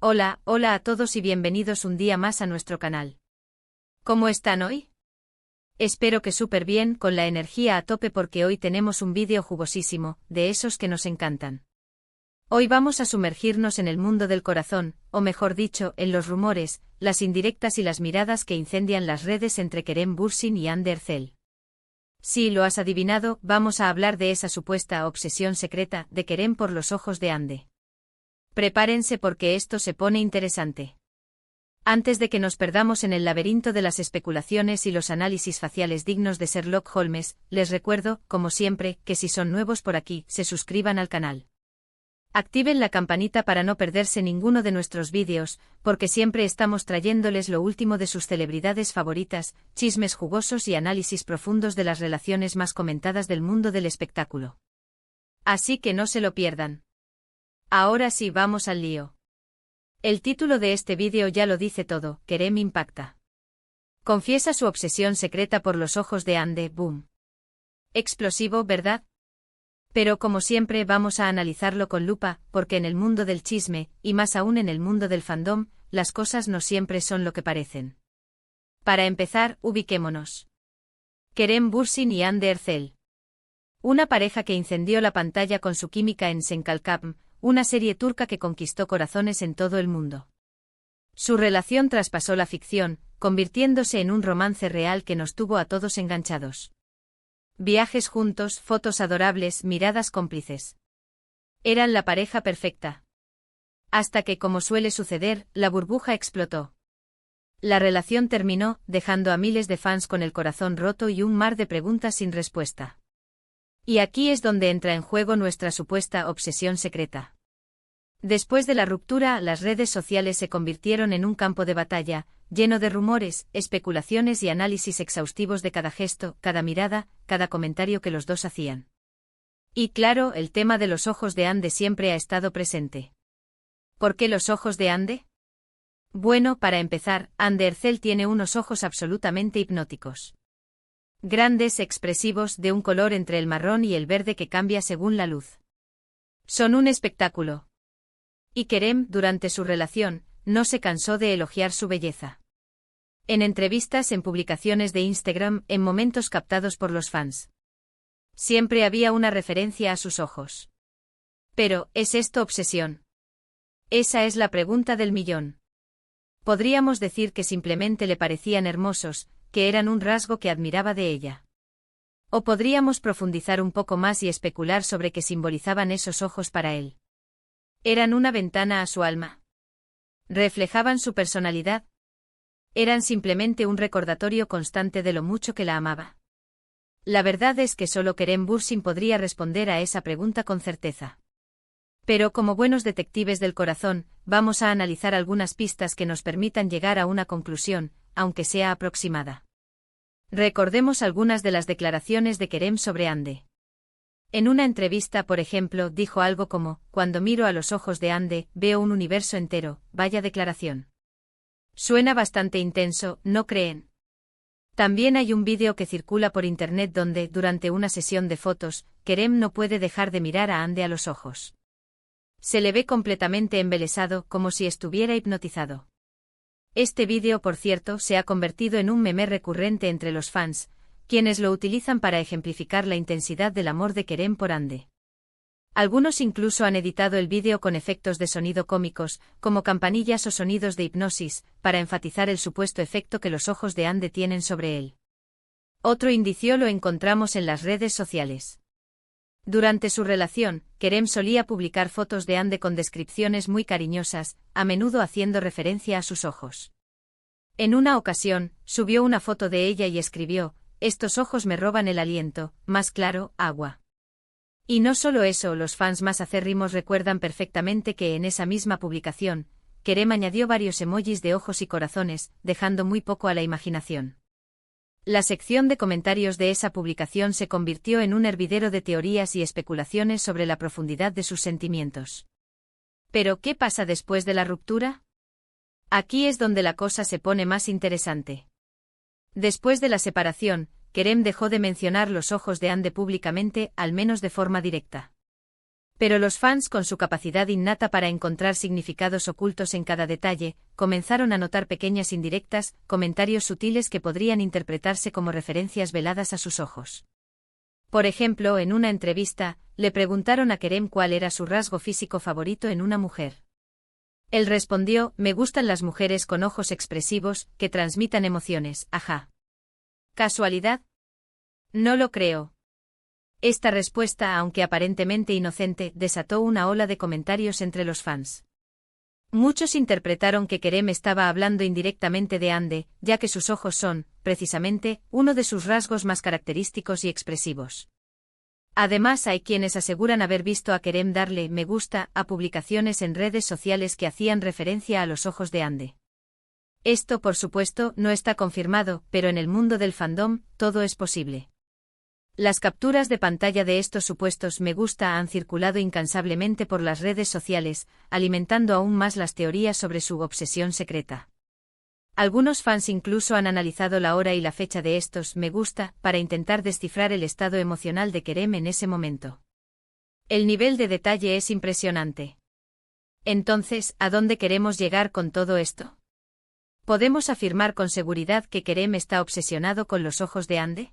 Hola, hola a todos y bienvenidos un día más a nuestro canal. ¿Cómo están hoy? Espero que súper bien, con la energía a tope porque hoy tenemos un vídeo jugosísimo, de esos que nos encantan. Hoy vamos a sumergirnos en el mundo del corazón, o mejor dicho, en los rumores, las indirectas y las miradas que incendian las redes entre Kerem Bürsin y Hande Erçel. Sí, lo has adivinado, vamos a hablar de esa supuesta obsesión secreta de Kerem por los ojos de Hande. Prepárense porque esto se pone interesante. Antes de que nos perdamos en el laberinto de las especulaciones y los análisis faciales dignos de Sherlock Holmes, les recuerdo, como siempre, que si son nuevos por aquí, se suscriban al canal. Activen la campanita para no perderse ninguno de nuestros vídeos, porque siempre estamos trayéndoles lo último de sus celebridades favoritas, chismes jugosos y análisis profundos de las relaciones más comentadas del mundo del espectáculo. Así que no se lo pierdan. Ahora sí, vamos al lío. El título de este vídeo ya lo dice todo, Kerem impacta. Confiesa su obsesión secreta por los ojos de Hande, boom. Explosivo, ¿verdad? Pero como siempre vamos a analizarlo con lupa, porque en el mundo del chisme, y más aún en el mundo del fandom, las cosas no siempre son lo que parecen. Para empezar, ubiquémonos. Kerem Bürsin y Hande Erçel. Una pareja que incendió la pantalla con su química en Sen Kalkam, una serie turca que conquistó corazones en todo el mundo. Su relación traspasó la ficción, convirtiéndose en un romance real que nos tuvo a todos enganchados. Viajes juntos, fotos adorables, miradas cómplices. Eran la pareja perfecta. Hasta que, como suele suceder, la burbuja explotó. La relación terminó, dejando a miles de fans con el corazón roto y un mar de preguntas sin respuesta. Y aquí es donde entra en juego nuestra supuesta obsesión secreta. Después de la ruptura, las redes sociales se convirtieron en un campo de batalla, lleno de rumores, especulaciones y análisis exhaustivos de cada gesto, cada mirada, cada comentario que los dos hacían. Y claro, el tema de los ojos de Hande siempre ha estado presente. ¿Por qué los ojos de Hande? Bueno, para empezar, Hande Erçel tiene unos ojos absolutamente hipnóticos. Grandes, expresivos, de un color entre el marrón y el verde que cambia según la luz. Son un espectáculo. Y Kerem, durante su relación, no se cansó de elogiar su belleza. En entrevistas, en publicaciones de Instagram, en momentos captados por los fans. Siempre había una referencia a sus ojos. Pero, ¿es esto obsesión? Esa es la pregunta del millón. Podríamos decir que simplemente le parecían hermosos, que eran un rasgo que admiraba de ella. O podríamos profundizar un poco más y especular sobre qué simbolizaban esos ojos para él. ¿Eran una ventana a su alma? ¿Reflejaban su personalidad? ¿Eran simplemente un recordatorio constante de lo mucho que la amaba? La verdad es que solo Kerem Bürsin podría responder a esa pregunta con certeza. Pero como buenos detectives del corazón, vamos a analizar algunas pistas que nos permitan llegar a una conclusión, aunque sea aproximada. Recordemos algunas de las declaraciones de Kerem sobre Hande. En una entrevista, por ejemplo, dijo algo como: "Cuando miro a los ojos de Hande, veo un universo entero", vaya declaración. Suena bastante intenso, ¿no creen? También hay un vídeo que circula por internet donde, durante una sesión de fotos, Kerem no puede dejar de mirar a Hande a los ojos. Se le ve completamente embelesado, como si estuviera hipnotizado. Este vídeo, por cierto, se ha convertido en un meme recurrente entre los fans, quienes lo utilizan para ejemplificar la intensidad del amor de Kerem por Hande. Algunos incluso han editado el vídeo con efectos de sonido cómicos, como campanillas o sonidos de hipnosis, para enfatizar el supuesto efecto que los ojos de Hande tienen sobre él. Otro indicio lo encontramos en las redes sociales. Durante su relación, Kerem solía publicar fotos de Hande con descripciones muy cariñosas, a menudo haciendo referencia a sus ojos. En una ocasión, subió una foto de ella y escribió: "Estos ojos me roban el aliento, más claro, agua". Y no solo eso, los fans más acérrimos recuerdan perfectamente que en esa misma publicación, Kerem añadió varios emojis de ojos y corazones, dejando muy poco a la imaginación. La sección de comentarios de esa publicación se convirtió en un hervidero de teorías y especulaciones sobre la profundidad de sus sentimientos. ¿Pero qué pasa después de la ruptura? Aquí es donde la cosa se pone más interesante. Después de la separación, Kerem dejó de mencionar los ojos de Hande públicamente, al menos de forma directa. Pero los fans, con su capacidad innata para encontrar significados ocultos en cada detalle, comenzaron a notar pequeñas indirectas, comentarios sutiles que podrían interpretarse como referencias veladas a sus ojos. Por ejemplo, en una entrevista, le preguntaron a Kerem cuál era su rasgo físico favorito en una mujer. Él respondió: me gustan las mujeres con ojos expresivos, que transmitan emociones, ajá. ¿Casualidad? No lo creo. Esta respuesta, aunque aparentemente inocente, desató una ola de comentarios entre los fans. Muchos interpretaron que Kerem estaba hablando indirectamente de Hande, ya que sus ojos son, precisamente, uno de sus rasgos más característicos y expresivos. Además, hay quienes aseguran haber visto a Kerem darle me gusta a publicaciones en redes sociales que hacían referencia a los ojos de Hande. Esto, por supuesto, no está confirmado, pero en el mundo del fandom, todo es posible. Las capturas de pantalla de estos supuestos me gusta han circulado incansablemente por las redes sociales, alimentando aún más las teorías sobre su obsesión secreta. Algunos fans incluso han analizado la hora y la fecha de estos me gusta para intentar descifrar el estado emocional de Kerem en ese momento. El nivel de detalle es impresionante. Entonces, ¿a dónde queremos llegar con todo esto? ¿Podemos afirmar con seguridad que Kerem está obsesionado con los ojos de Hande?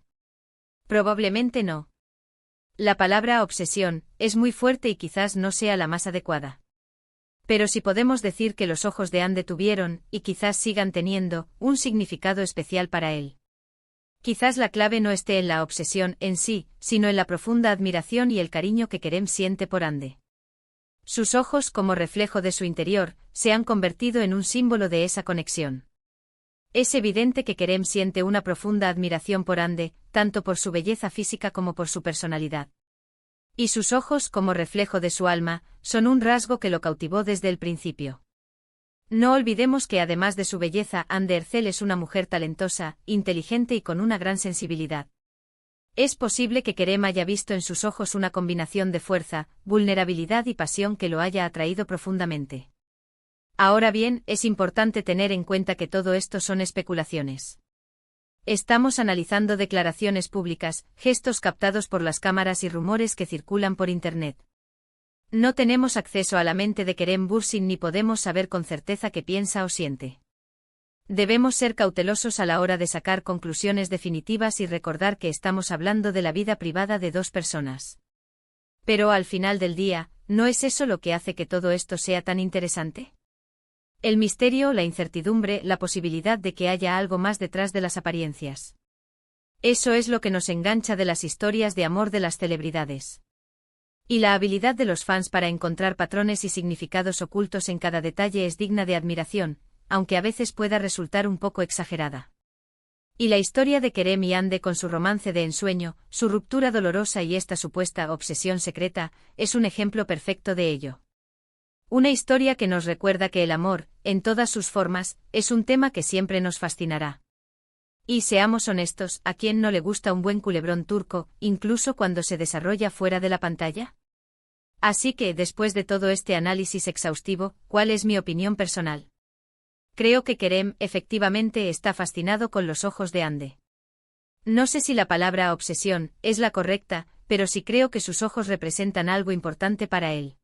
Probablemente no. La palabra obsesión es muy fuerte y quizás no sea la más adecuada. Pero sí podemos decir que los ojos de Hande tuvieron, y quizás sigan teniendo, un significado especial para él. Quizás la clave no esté en la obsesión en sí, sino en la profunda admiración y el cariño que Kerem siente por Hande. Sus ojos, como reflejo de su interior, se han convertido en un símbolo de esa conexión. Es evidente que Kerem siente una profunda admiración por Hande, tanto por su belleza física como por su personalidad. Y sus ojos, como reflejo de su alma, son un rasgo que lo cautivó desde el principio. No olvidemos que además de su belleza, Hande Erçel es una mujer talentosa, inteligente y con una gran sensibilidad. Es posible que Kerem haya visto en sus ojos una combinación de fuerza, vulnerabilidad y pasión que lo haya atraído profundamente. Ahora bien, es importante tener en cuenta que todo esto son especulaciones. Estamos analizando declaraciones públicas, gestos captados por las cámaras y rumores que circulan por Internet. No tenemos acceso a la mente de Kerem Bürsin ni podemos saber con certeza qué piensa o siente. Debemos ser cautelosos a la hora de sacar conclusiones definitivas y recordar que estamos hablando de la vida privada de dos personas. Pero al final del día, ¿no es eso lo que hace que todo esto sea tan interesante? El misterio, la incertidumbre, la posibilidad de que haya algo más detrás de las apariencias. Eso es lo que nos engancha de las historias de amor de las celebridades. Y la habilidad de los fans para encontrar patrones y significados ocultos en cada detalle es digna de admiración, aunque a veces pueda resultar un poco exagerada. Y la historia de Kerem y Hande con su romance de ensueño, su ruptura dolorosa y esta supuesta obsesión secreta, es un ejemplo perfecto de ello. Una historia que nos recuerda que el amor, en todas sus formas, es un tema que siempre nos fascinará. Y seamos honestos, ¿a quién no le gusta un buen culebrón turco, incluso cuando se desarrolla fuera de la pantalla? Así que, después de todo este análisis exhaustivo, ¿cuál es mi opinión personal? Creo que Kerem, efectivamente, está fascinado con los ojos de Hande. No sé si la palabra obsesión es la correcta, pero sí creo que sus ojos representan algo importante para él.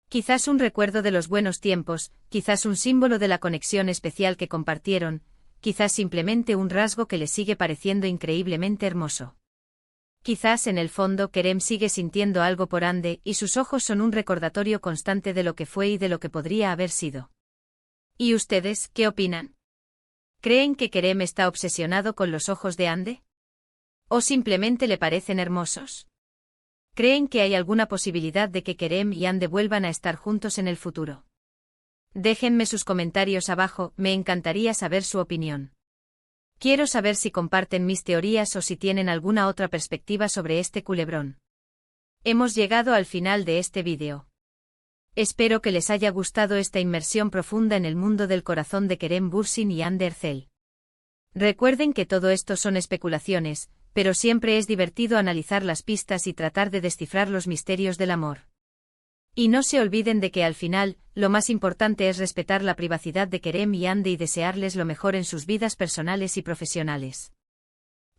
Quizás un recuerdo de los buenos tiempos, quizás un símbolo de la conexión especial que compartieron, quizás simplemente un rasgo que le sigue pareciendo increíblemente hermoso. Quizás en el fondo Kerem sigue sintiendo algo por Hande y sus ojos son un recordatorio constante de lo que fue y de lo que podría haber sido. ¿Y ustedes, qué opinan? ¿Creen que Kerem está obsesionado con los ojos de Hande? ¿O simplemente le parecen hermosos? ¿Creen que hay alguna posibilidad de que Kerem y Hande vuelvan a estar juntos en el futuro? Déjenme sus comentarios abajo, me encantaría saber su opinión. Quiero saber si comparten mis teorías o si tienen alguna otra perspectiva sobre este culebrón. Hemos llegado al final de este vídeo. Espero que les haya gustado esta inmersión profunda en el mundo del corazón de Kerem Bürsin y Hande Erçel. Recuerden que todo esto son especulaciones, pero siempre es divertido analizar las pistas y tratar de descifrar los misterios del amor. Y no se olviden de que al final, lo más importante es respetar la privacidad de Kerem y Hande y desearles lo mejor en sus vidas personales y profesionales.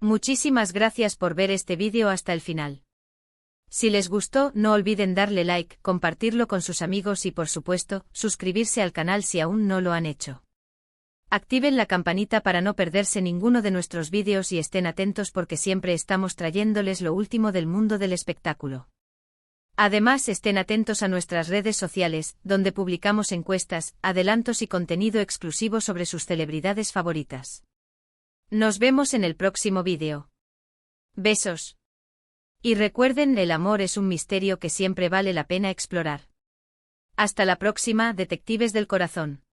Muchísimas gracias por ver este vídeo hasta el final. Si les gustó, no olviden darle like, compartirlo con sus amigos y por supuesto, suscribirse al canal si aún no lo han hecho. Activen la campanita para no perderse ninguno de nuestros vídeos y estén atentos porque siempre estamos trayéndoles lo último del mundo del espectáculo. Además, estén atentos a nuestras redes sociales, donde publicamos encuestas, adelantos y contenido exclusivo sobre sus celebridades favoritas. Nos vemos en el próximo vídeo. Besos. Y recuerden, el amor es un misterio que siempre vale la pena explorar. Hasta la próxima, detectives del corazón.